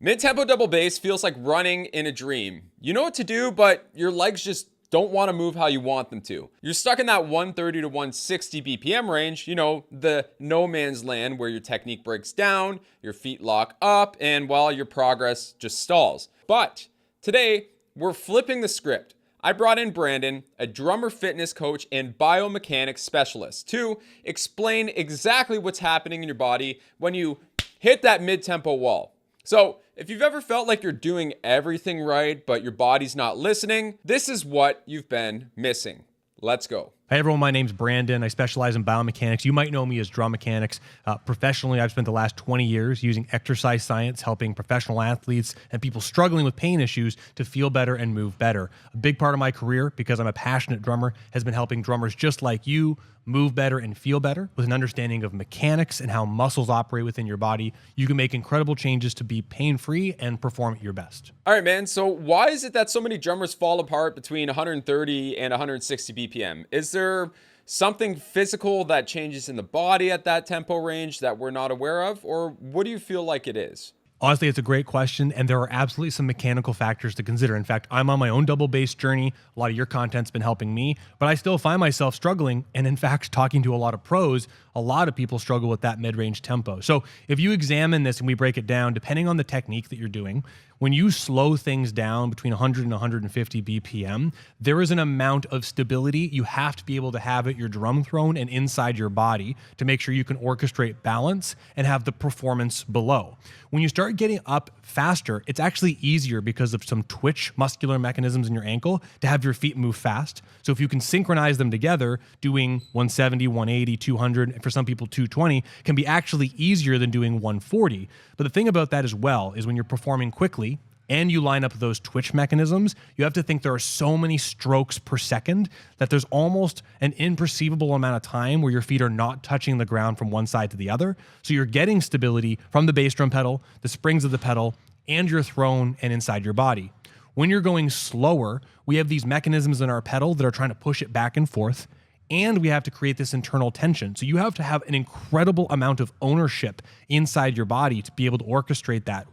Mid-tempo double bass feels like running in a dream. You know what to do, but your legs just don't want to move how you want them to. You're stuck in that 130 to 160 BPM range, the no man's land where your technique breaks down, your feet lock up, and while your progress just stalls. But today, we're flipping the script. I brought in Brandon, a drummer fitness coach and biomechanics specialist, to explain exactly what's happening in your body when you hit that mid-tempo wall. So, if you've ever felt like you're doing everything right, but your body's not listening, this is what you've been missing. Let's go. Hi everyone, my name's Brandon. I specialize in biomechanics. You might know me as drum mechanics. Professionally, I've spent the last 20 years using exercise science, helping professional athletes and people struggling with pain issues to feel better and move better. A big part of my career, because I'm a passionate drummer, has been helping drummers just like you move better and feel better with an understanding of mechanics and how muscles operate within your body. You can make incredible changes to be pain-free and perform at your best. All right, man. So why is it that so many drummers fall apart between 130 and 160 BPM? Is there something physical that changes in the body at that tempo range that we're not aware of? Or what do you feel like it is? Honestly, it's a great question, and there are absolutely some mechanical factors to consider. In fact, I'm on my own double bass journey. A lot of your content's been helping me, but I still find myself struggling. And in fact, talking to a lot of pros, a lot of people struggle with that mid-range tempo. So if you examine this and we break it down, depending on the technique that you're doing, when you slow things down between 100 and 150 BPM, there is an amount of stability you have to be able to have at your drum throne and inside your body to make sure you can orchestrate balance and have the performance below. When you start getting up faster, it's actually easier because of some twitch muscular mechanisms in your ankle to have your feet move fast. So if you can synchronize them together, doing 170, 180, 200, and for some people 220 can be actually easier than doing 140. But the thing about that as well is when you're performing quickly and you line up those twitch mechanisms, you have to think there are so many strokes per second that there's almost an imperceivable amount of time where your feet are not touching the ground from one side to the other. So you're getting stability from the bass drum pedal, the springs of the pedal, and your throne and inside your body. When you're going slower, we have these mechanisms in our pedal that are trying to push it back and forth, and we have to create this internal tension. So you have to have an incredible amount of ownership inside your body to be able to orchestrate that.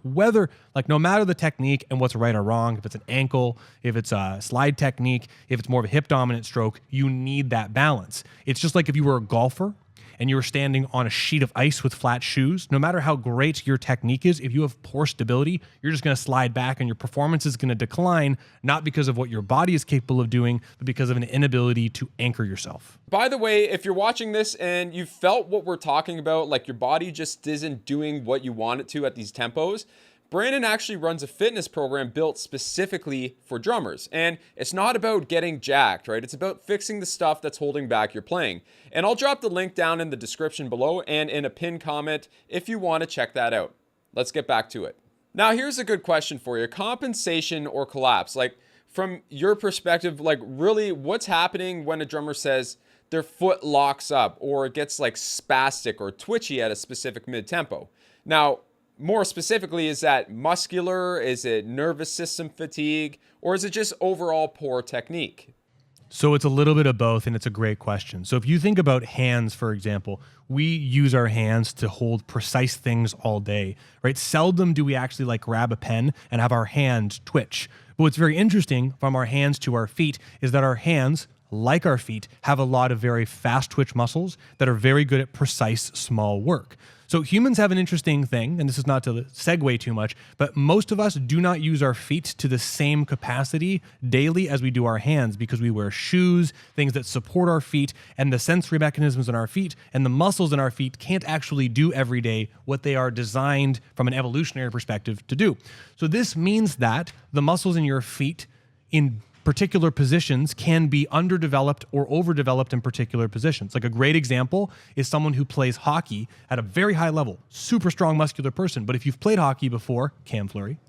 No matter the technique and what's right or wrong, if it's an ankle, if it's a slide technique, if it's more of a hip dominant stroke, you need that balance. It's just like if you were a golfer and you were standing on a sheet of ice with flat shoes, no matter how great your technique is, if you have poor stability, you're just going to slide back and your performance is going to decline, not because of what your body is capable of doing, but because of an inability to anchor yourself. By the way, if you're watching this and you felt what we're talking about, like your body just isn't doing what you want it to at these tempos, Brandon actually runs a fitness program built specifically for drummers. And it's not about getting jacked, right? It's about fixing the stuff that's holding back your playing. And I'll drop the link down in the description below and in a pinned comment if you want to check that out. Let's get back to it. Now, here's a good question for you. Compensation or collapse? Like, from your perspective, really what's happening when a drummer says their foot locks up or it gets spastic or twitchy at a specific mid-tempo? Now, more specifically, is that muscular? Is it nervous system fatigue? Or is it just overall poor technique? So it's a little bit of both, and it's a great question. So if you think about hands, for example, we use our hands to hold precise things all day, right? Seldom do we actually grab a pen and have our hand twitch. But what's very interesting from our hands to our feet is that our hands, like our feet, have a lot of very fast twitch muscles that are very good at precise small work. So humans have an interesting thing, and this is not to segue too much, but most of us do not use our feet to the same capacity daily as we do our hands because we wear shoes, things that support our feet, and the sensory mechanisms in our feet and the muscles in our feet can't actually do every day what they are designed from an evolutionary perspective to do. So this means that the muscles in your feet in particular positions can be underdeveloped or overdeveloped in particular positions. Like a great example is someone who plays hockey at a very high level, super strong muscular person. But if you've played hockey before, Fleury,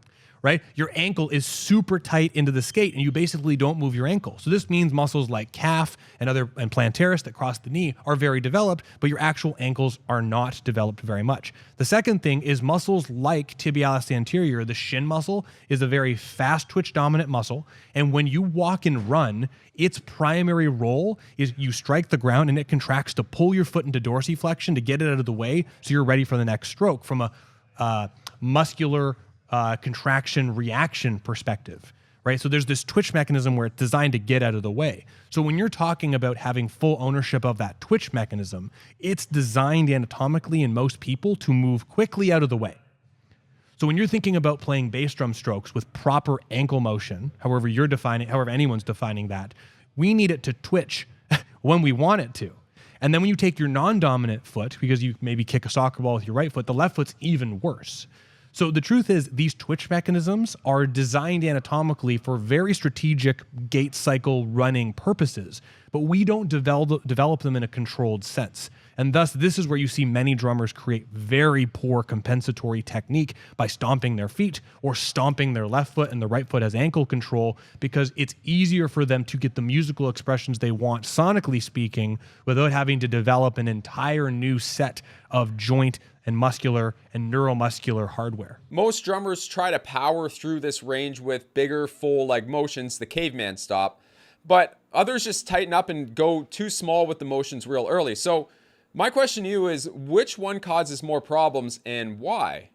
right? Your ankle is super tight into the skate and you basically don't move your ankle. So this means muscles like calf and plantaris that cross the knee are very developed, but your actual ankles are not developed very much. The second thing is muscles like tibialis anterior, the shin muscle, is a very fast twitch dominant muscle. And when you walk and run, its primary role is you strike the ground and it contracts to pull your foot into dorsiflexion to get it out of the way so you're ready for the next stroke from a muscular contraction reaction perspective, right? So there's this twitch mechanism where it's designed to get out of the way. So when you're talking about having full ownership of that twitch mechanism, it's designed anatomically in most people to move quickly out of the way. So when you're thinking about playing bass drum strokes with proper ankle motion, however anyone's defining that, we need it to twitch when we want it to. And then when you take your non-dominant foot, because you maybe kick a soccer ball with your right foot, the left foot's even worse. So the truth is these twitch mechanisms are designed anatomically for very strategic gait cycle running purposes, but we don't develop them in a controlled sense. And thus, this is where you see many drummers create very poor compensatory technique by stomping their feet or stomping their left foot and the right foot has ankle control, because it's easier for them to get the musical expressions they want, sonically speaking, without having to develop an entire new set of joint and muscular and neuromuscular hardware. Most drummers try to power through this range with bigger full leg motions, the caveman stop, but others just tighten up and go too small with the motions real early. So my question to you is, which one causes more problems and why?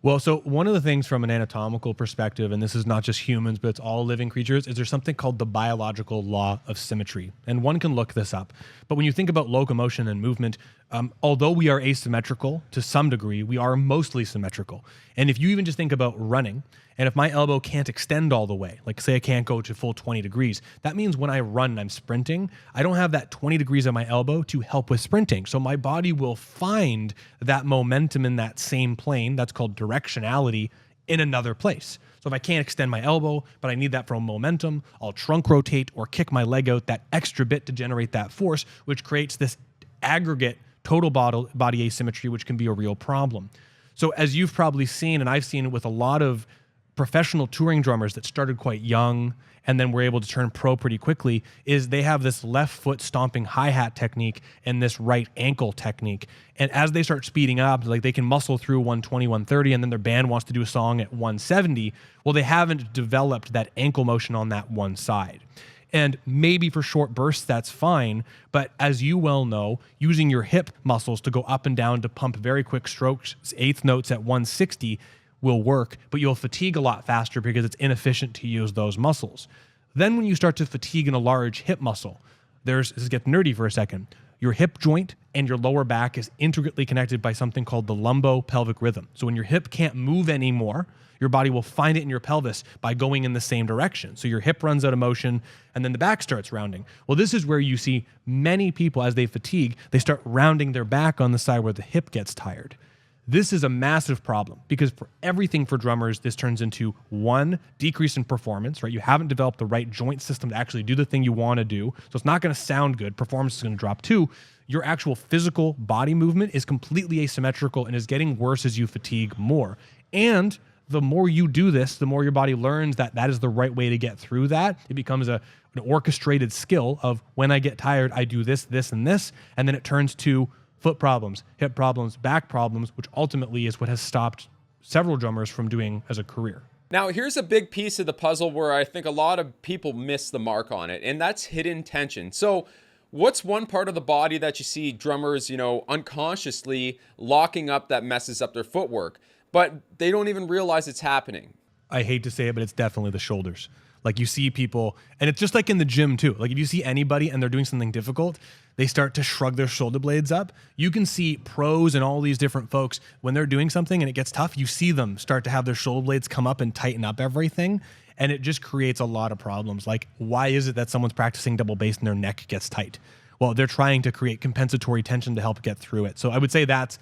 Well, so one of the things from an anatomical perspective, and this is not just humans, but it's all living creatures, is there's something called the Biological Law of Symmetry. And one can look this up. But when you think about locomotion and movement, although we are asymmetrical to some degree, we are mostly symmetrical. And if you even just think about running, and if my elbow can't extend all the way, like say I can't go to full 20 degrees, that means when I run and I'm sprinting, I don't have that 20 degrees on my elbow to help with sprinting. So my body will find that momentum in that same plane, that's called directionality, in another place. So if I can't extend my elbow, but I need that for momentum, I'll trunk rotate or kick my leg out that extra bit to generate that force, which creates this aggregate total body asymmetry, which can be a real problem. So as you've probably seen, and I've seen it with a lot of professional touring drummers that started quite young and then were able to turn pro pretty quickly, is they have this left foot stomping hi-hat technique and this right ankle technique. And as they start speeding up, like they can muscle through 120, 130, and then their band wants to do a song at 170. Well, they haven't developed that ankle motion on that one side. And maybe for short bursts, that's fine. But as you well know, using your hip muscles to go up and down to pump very quick strokes, eighth notes at 160, will work, but you'll fatigue a lot faster because it's inefficient to use those muscles. Then when you start to fatigue in a large hip muscle, this gets nerdy for a second. Your hip joint and your lower back is intricately connected by something called the lumbo-pelvic rhythm. So when your hip can't move anymore, your body will find it in your pelvis by going in the same direction. So your hip runs out of motion and then the back starts rounding. Well, this is where you see many people, as they fatigue, they start rounding their back on the side where the hip gets tired. This is a massive problem because for everything for drummers, this turns into one, decrease in performance, right? You haven't developed the right joint system to actually do the thing you want to do. So it's not going to sound good. Performance is going to drop. Two, your actual physical body movement is completely asymmetrical and is getting worse as you fatigue more. And the more you do this, the more your body learns that that is the right way to get through that. It becomes an orchestrated skill of when I get tired, I do this, this, and this. And then it turns to foot problems, hip problems, back problems, which ultimately is what has stopped several drummers from doing as a career. Now, here's a big piece of the puzzle where I think a lot of people miss the mark on it, and that's hidden tension. So what's one part of the body that you see drummers, unconsciously locking up that messes up their footwork, but they don't even realize it's happening? I hate to say it, but it's definitely the shoulders. Like you see people, and it's just like in the gym too. Like if you see anybody and they're doing something difficult, they start to shrug their shoulder blades up. You can see pros and all these different folks, when they're doing something and it gets tough, you see them start to have their shoulder blades come up and tighten up everything. And it just creates a lot of problems. Like, why is it that someone's practicing double bass and their neck gets tight? Well, they're trying to create compensatory tension to help get through it. So I would say that's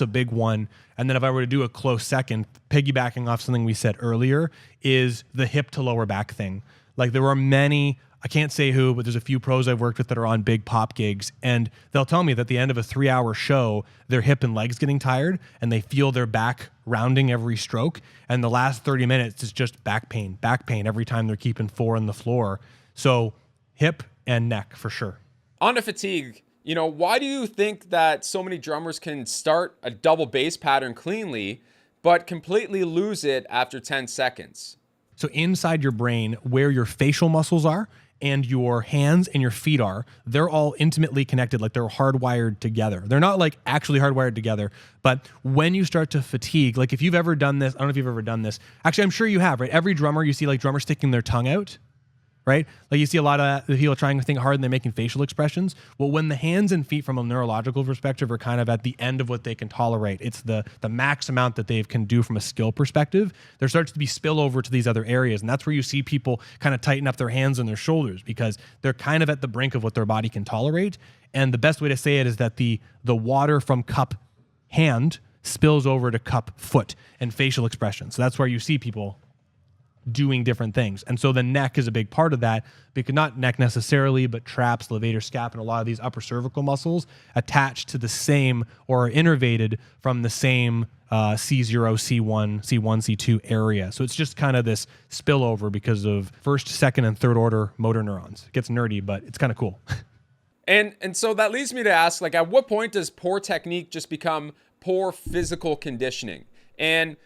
a big one. And then if I were to do a close second, piggybacking off something we said earlier, is the hip to lower back thing. Like there are many, I can't say who, but there's a few pros I've worked with that are on big pop gigs, and they'll tell me that at the end of a 3-hour show, their hip and legs getting tired, and they feel their back rounding every stroke, and the last 30 minutes is just back pain every time they're keeping 4 on the floor. So hip and neck for sure. On to fatigue. Why do you think that so many drummers can start a double bass pattern cleanly, but completely lose it after 10 seconds? So inside your brain, where your facial muscles are and your hands and your feet are, they're all intimately connected, like they're hardwired together. They're not like actually hardwired together, but when you start to fatigue, like if you've ever done this, I don't know if you've ever done this. Actually, I'm sure you have, right? Every drummer, you see like drummers sticking their tongue out, right? Like you see a lot of the people trying to think hard and they're making facial expressions. Well, when the hands and feet from a neurological perspective are kind of at the end of what they can tolerate, it's the max amount that they can do from a skill perspective, there starts to be spillover to these other areas. And that's where you see people kind of tighten up their hands and their shoulders because they're kind of at the brink of what their body can tolerate. And the best way to say it is that the water from cup hand spills over to cup foot and facial expression. So that's where you see people doing different things. And so the neck is a big part of that, because not neck necessarily, but traps, levator scap, and a lot of these upper cervical muscles attached to the same or are innervated from the same C0, C1, C2 area. So it's just kind of this spillover because of first, second, and third order motor neurons. It gets nerdy, but it's kind of cool. And so that leads me to ask, like, at what point does poor technique just become poor physical conditioning? And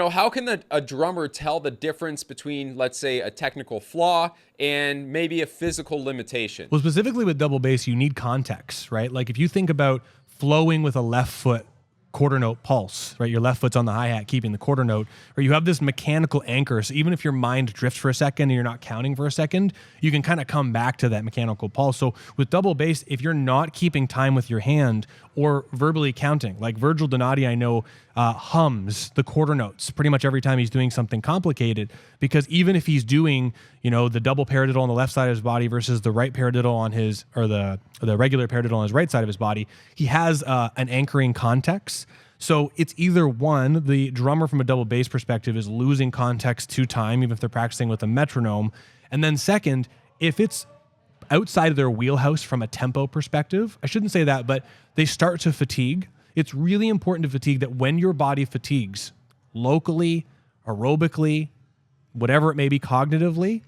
how can a drummer tell the difference between, let's say, a technical flaw and maybe a physical limitation? Well, specifically with double bass, you need context, right? Like if you think about flowing with a left foot quarter note pulse, right? Your left foot's on the hi-hat keeping the quarter note, or you have this mechanical anchor. So even if your mind drifts for a second and you're not counting for a second, you can kind of come back to that mechanical pulse. So with double bass, if you're not keeping time with your hand or verbally counting, like Virgil Donati, I know, hums the quarter notes pretty much every time he's doing something complicated, because even if he's doing, the double paradiddle on the left side of his body versus the right paradiddle on his, or the regular paradiddle on his right side of his body, he has an anchoring context. So it's either one, the drummer from a double bass perspective is losing context to time, even if they're practicing with a metronome. And then second, if it's outside of their wheelhouse from a tempo perspective, I shouldn't say that, but they start to fatigue. It's really important to fatigue, that when your body fatigues locally, aerobically, whatever it may be cognitively,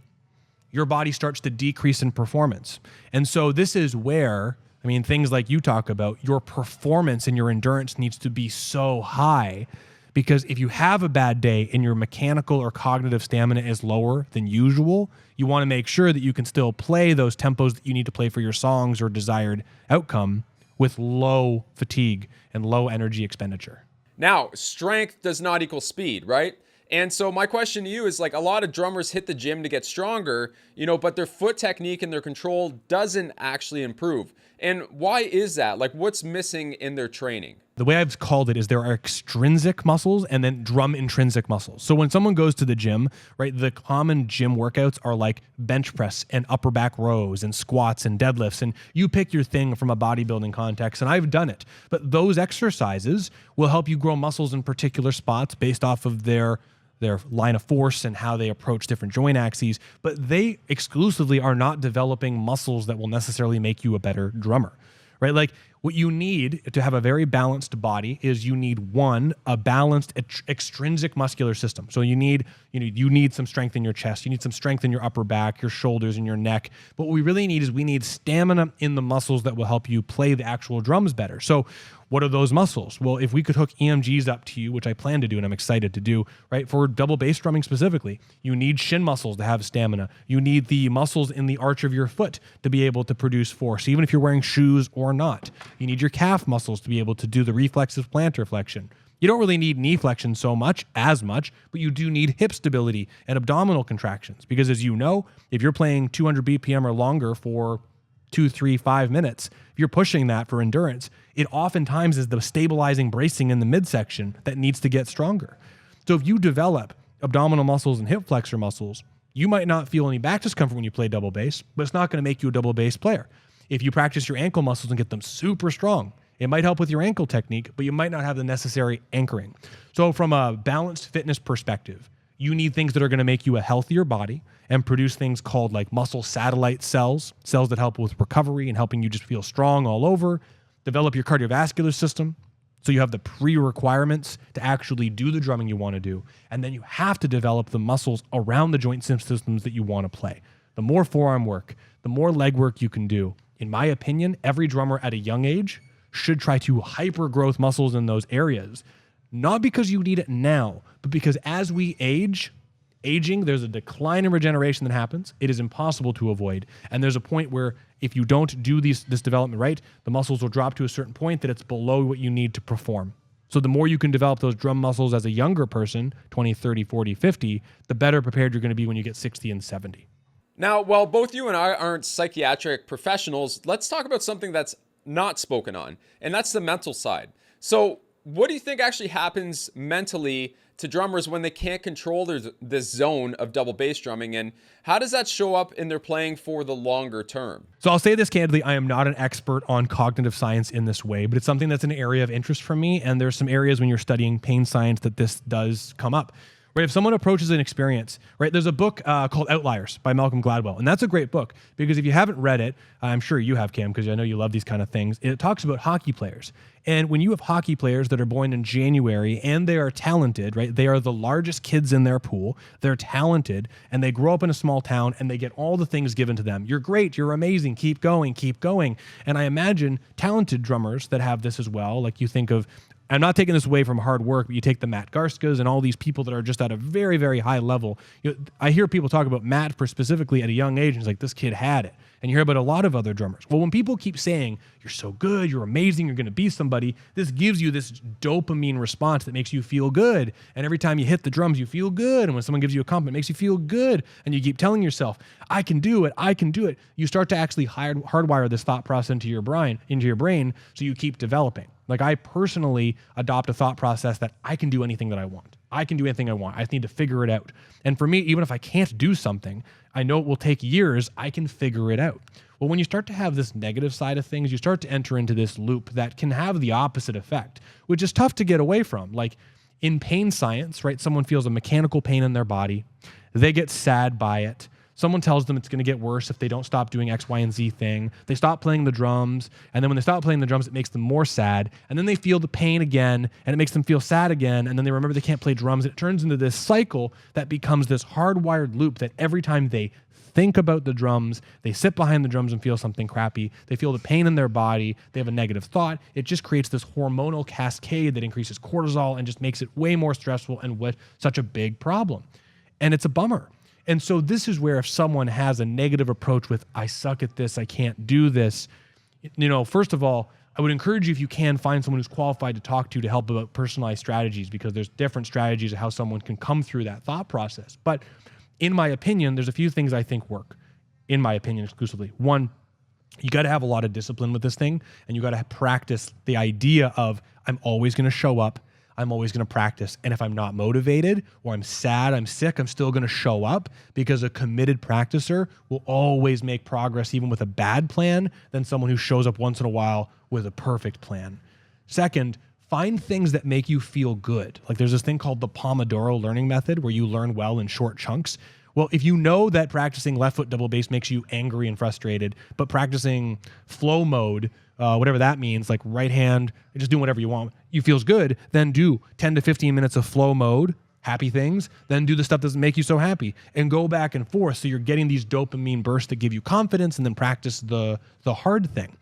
your body starts to decrease in performance. And so this is where, things like you talk about, your performance and your endurance needs to be so high, because if you have a bad day and your mechanical or cognitive stamina is lower than usual, you want to make sure that you can still play those tempos that you need to play for your songs or desired outcome with low fatigue and low energy expenditure. Now, strength does not equal speed, right? And so my question to you is, like, a lot of drummers hit the gym to get stronger, but their foot technique and their control doesn't actually improve. And why is that? Like, what's missing in their training? The way I've called it is there are extrinsic muscles and then drum intrinsic muscles. So when someone goes to the gym, right, the common gym workouts are like bench press and upper back rows and squats and deadlifts. And you pick your thing from a bodybuilding context, and I've done it. But those exercises will help you grow muscles in particular spots based off of their line of force and how they approach different joint axes, but they exclusively are not developing muscles that will necessarily make you a better drummer, right? Like what you need to have a very balanced body is you need a balanced extrinsic muscular system. So you need some strength in your chest, you need some strength in your upper back, your shoulders, and your neck. But what we really need is stamina in the muscles that will help you play the actual drums better. So what are those muscles? Well, if we could hook EMGs up to you, which I plan to do and I'm excited to do, right? For double bass drumming specifically, you need shin muscles to have stamina. You need the muscles in the arch of your foot to be able to produce force, even if you're wearing shoes or not. You need your calf muscles to be able to do the reflexive plantar flexion. You don't really need knee flexion as much, but you do need hip stability and abdominal contractions. Because as you know, if you're playing 200 BPM or longer for 2, 3, 5 minutes, if you're pushing that for endurance, it oftentimes is the stabilizing bracing in the midsection that needs to get stronger. So if you develop abdominal muscles and hip flexor muscles, you might not feel any back discomfort when you play double bass, but it's not going to make you a double bass player. If you practice your ankle muscles and get them super strong, it might help with your ankle technique, but you might not have the necessary anchoring. So from a balanced fitness perspective, you need things that are going to make you a healthier body and produce things called like muscle satellite cells that help with recovery and helping you just feel strong all over. Develop your cardiovascular system so you have the pre-requirements to actually do the drumming you want to do. And then you have to develop the muscles around the joint systems that you want to play. The more forearm work, the more leg work you can do. In my opinion, every drummer at a young age should try to hyper growth muscles in those areas. Not because you need it now, but because as we age, Aging, there's a decline in regeneration that happens. It is impossible to avoid. And there's a point where if you don't do this development right, the muscles will drop to a certain point that it's below what you need to perform. So the more you can develop those drum muscles as a younger person, 20, 30, 40, 50, the better prepared you're going to be when you get 60 and 70. Now, while both you and I aren't psychiatric professionals, let's talk about something that's not spoken on, and that's the mental side. So what do you think actually happens mentally to drummers when they can't control this zone of double bass drumming, and how does that show up in their playing for the longer term? So I'll say this candidly, I am not an expert on cognitive science in this way, but it's something that's an area of interest for me, and there's some areas when you're studying pain science that this does come up. Right, if someone approaches an experience, right, there's a book called Outliers by Malcolm Gladwell, and that's a great book because if you haven't read it, I'm sure you have, Cam, because I know you love these kind of things. It talks about hockey players, and when you have hockey players that are born in January and they are talented, right, they are the largest kids in their pool, they're talented, and they grow up in a small town and they get all the things given to them. You're great, you're amazing, keep going, keep going. And I imagine talented drummers that have this as well, like you think of, I'm not taking this away from hard work, but you take the Matt Garskas and all these people that are just at a very, very high level. I hear people talk about Matt specifically at a young age, and it's like, this kid had it. And you hear about a lot of other drummers. Well, when people keep saying, you're so good, you're amazing, you're going to be somebody, this gives you this dopamine response that makes you feel good. And every time you hit the drums, you feel good. And when someone gives you a compliment, it makes you feel good. And you keep telling yourself, I can do it, I can do it. You start to actually hardwire this thought process into your brain, so you keep developing. Like I personally adopt a thought process that I can do anything that I want. I can do anything I want. I just need to figure it out. And for me, even if I can't do something, I know it will take years, I can figure it out. Well, when you start to have this negative side of things, you start to enter into this loop that can have the opposite effect, which is tough to get away from. Like in pain science, right? Someone feels a mechanical pain in their body. They get sad by it. Someone tells them it's going to get worse if they don't stop doing X, Y, and Z thing. They stop playing the drums, and then when they stop playing the drums, it makes them more sad, and then they feel the pain again, and it makes them feel sad again, and then they remember they can't play drums. It turns into this cycle that becomes this hardwired loop that every time they think about the drums, they sit behind the drums and feel something crappy, they feel the pain in their body, they have a negative thought, it just creates this hormonal cascade that increases cortisol and just makes it way more stressful and with such a big problem. And it's a bummer. And so this is where if someone has a negative approach with, I suck at this, I can't do this, first of all, I would encourage you, if you can, find someone who's qualified to talk to help about personalized strategies, because there's different strategies of how someone can come through that thought process. But in my opinion, there's a few things I think work, in my opinion exclusively. One, you got to have a lot of discipline with this thing, and you got to practice the idea of, I'm always going to show up, I'm always going to practice. And if I'm not motivated or I'm sad, I'm sick, I'm still going to show up, because a committed practicer will always make progress even with a bad plan than someone who shows up once in a while with a perfect plan. Second, find things that make you feel good. Like there's this thing called the Pomodoro learning method where you learn well in short chunks. Well, if you know that practicing left foot double bass makes you angry and frustrated, but practicing flow mode, whatever that means, like right hand, just doing whatever you want, you feels good, then do 10 to 15 minutes of flow mode, happy things, then do the stuff that doesn't make you so happy, and go back and forth so you're getting these dopamine bursts that give you confidence, and then practice the hard thing.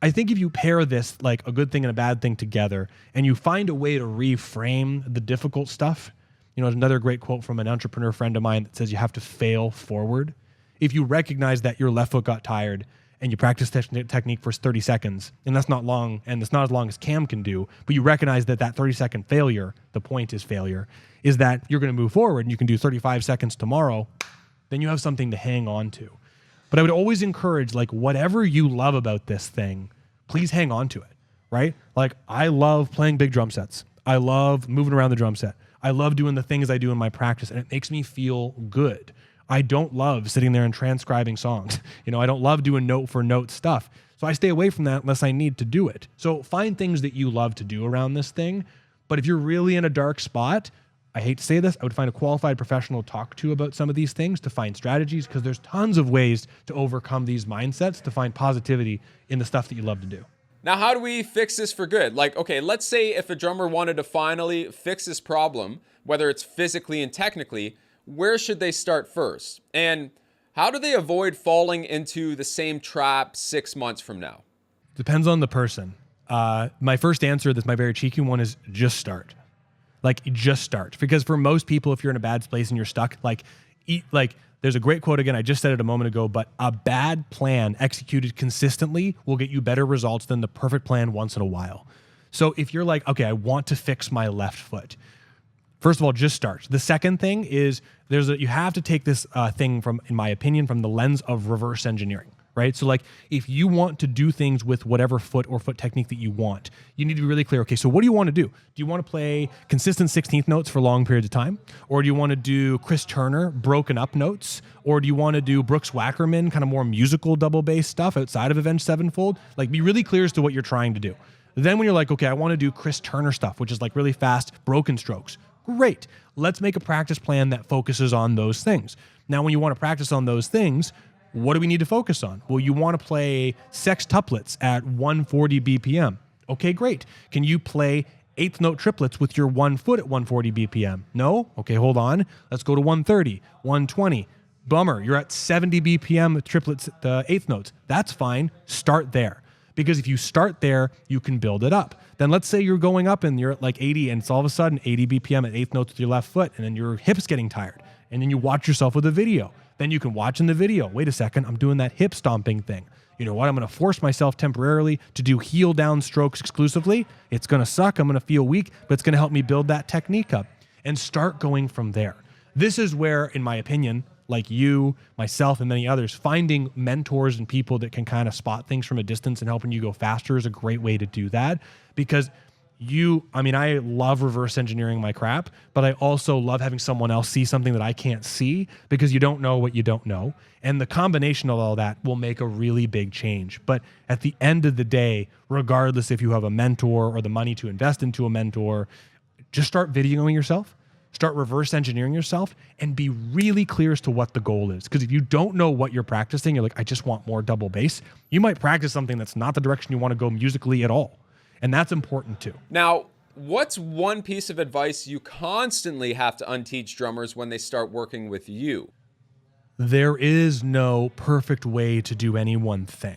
I think if you pair this, like a good thing and a bad thing together, and you find a way to reframe the difficult stuff, there's another great quote from an entrepreneur friend of mine that says you have to fail forward. If you recognize that your left foot got tired and you practice technique for 30 seconds, and that's not long, and it's not as long as Cam can do, but you recognize that 30-second failure, the point is failure, is that you're going to move forward and you can do 35 seconds tomorrow, then you have something to hang on to. But I would always encourage, like, whatever you love about this thing, please hang on to it, right? Like, I love playing big drum sets. I love moving around the drum set. I love doing the things I do in my practice, and it makes me feel good. I don't love sitting there and transcribing songs. I don't love doing note for note stuff. So I stay away from that unless I need to do it. So find things that you love to do around this thing. But if you're really in a dark spot, I hate to say this, I would find a qualified professional to talk to about some of these things, to find strategies, because there's tons of ways to overcome these mindsets, to find positivity in the stuff that you love to do. Now, how do we fix this for good? Like, okay, let's say if a drummer wanted to finally fix this problem, whether it's physically and technically, where should they start first? And how do they avoid falling into the same trap 6 months from now? Depends on the person. My first answer, that's my very cheeky one, is just start. Like, just start. Because for most people, if you're in a bad place and you're stuck, there's a great quote again, I just said it a moment ago, but a bad plan executed consistently will get you better results than the perfect plan once in a while. So if you're like, okay, I want to fix my left foot, first of all, just start. The second thing is you have to take this thing from, in my opinion, from the lens of reverse engineering, right? So like, if you want to do things with whatever foot or foot technique that you want, you need to be really clear. Okay, so what do you want to do? Do you want to play consistent 16th notes for long periods of time? Or do you want to do Chris Turner broken up notes? Or do you want to do Brooks Wackerman, kind of more musical double bass stuff outside of Avenged Sevenfold? Like, be really clear as to what you're trying to do. Then when you're like, okay, I want to do Chris Turner stuff, which is like really fast broken strokes. Great. Let's make a practice plan that focuses on those things. Now, when you want to practice on those things, what do we need to focus on? Well, you want to play sextuplets at 140 BPM. Okay, great. Can you play eighth note triplets with your one foot at 140 BPM? No? Okay, hold on. Let's go to 130, 120. Bummer, you're at 70 BPM with triplets at the eighth notes. That's fine. Start there. Because if you start there, you can build it up. Then let's say you're going up and you're at like 80 and it's all of a sudden 80 BPM at eighth notes with your left foot, and then your hip's getting tired. And then you watch yourself with a video. Then you can watch in the video, wait a second, I'm doing that hip stomping thing. You know what? I'm going to force myself temporarily to do heel down strokes exclusively. It's going to suck. I'm going to feel weak, but it's going to help me build that technique up and start going from there. This is where, in my opinion, like you, myself, and many others, finding mentors and people that can kind of spot things from a distance and helping you go faster is a great way to do that. Because I love reverse engineering my crap, but I also love having someone else see something that I can't see, because you don't know what you don't know. And the combination of all that will make a really big change. But at the end of the day, regardless if you have a mentor or the money to invest into a mentor, just start videoing yourself, start reverse engineering yourself, and be really clear as to what the goal is. Because if you don't know what you're practicing, you're like, I just want more double bass. You might practice something that's not the direction you want to go musically at all. And that's important too. Now, what's one piece of advice you constantly have to unteach drummers when they start working with you? There is no perfect way to do any one thing.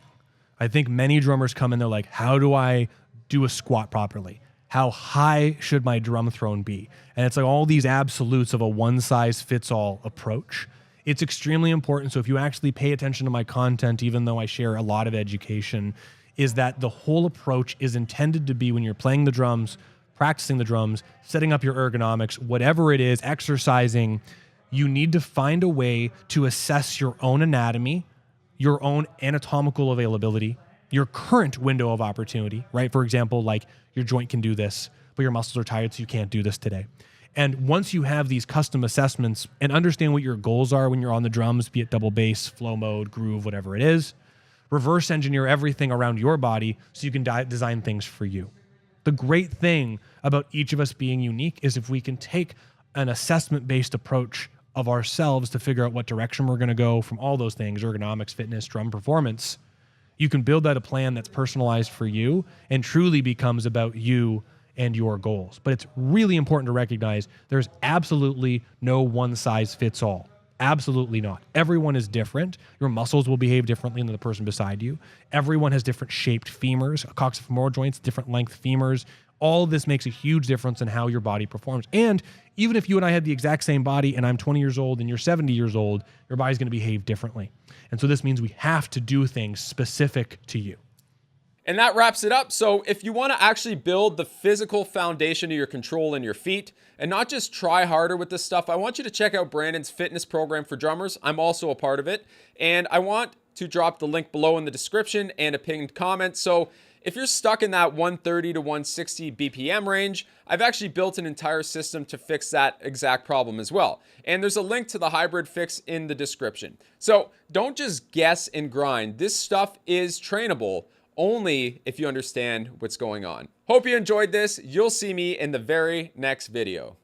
I think many drummers come in, they're like, how do I do a squat properly? How high should my drum throne be? And it's like all these absolutes of a one-size-fits-all approach. It's extremely important. So if you actually pay attention to my content, even though I share a lot of education, is that the whole approach is intended to be when you're playing the drums, practicing the drums, setting up your ergonomics, whatever it is, exercising, you need to find a way to assess your own anatomy, your own anatomical availability, your current window of opportunity, right? For example, like your joint can do this, but your muscles are tired, so you can't do this today. And once you have these custom assessments and understand what your goals are when you're on the drums, be it double bass, flow mode, groove, whatever it is, reverse engineer everything around your body so you can design things for you. The great thing about each of us being unique is if we can take an assessment-based approach of ourselves to figure out what direction we're going to go from all those things, ergonomics, fitness, drum performance, you can build out a plan that's personalized for you and truly becomes about you and your goals. But it's really important to recognize there's absolutely no one-size-fits-all. Absolutely not. Everyone is different. Your muscles will behave differently than the person beside you. Everyone has different shaped femurs, coxofemoral joints, different length femurs. All of this makes a huge difference in how your body performs. And even if you and I had the exact same body and I'm 20 years old and you're 70 years old, your body's going to behave differently. And so this means we have to do things specific to you. And that wraps it up. So if you want to actually build the physical foundation of your control in your feet and not just try harder with this stuff, I want you to check out Brandon's fitness program for drummers. I'm also a part of it. And I want to drop the link below in the description and a pinned comment. So if you're stuck in that 130 to 160 BPM range, I've actually built an entire system to fix that exact problem as well. And there's a link to the hybrid fix in the description. So don't just guess and grind. This stuff is trainable only if you understand what's going on. Hope you enjoyed this. You'll see me in the very next video.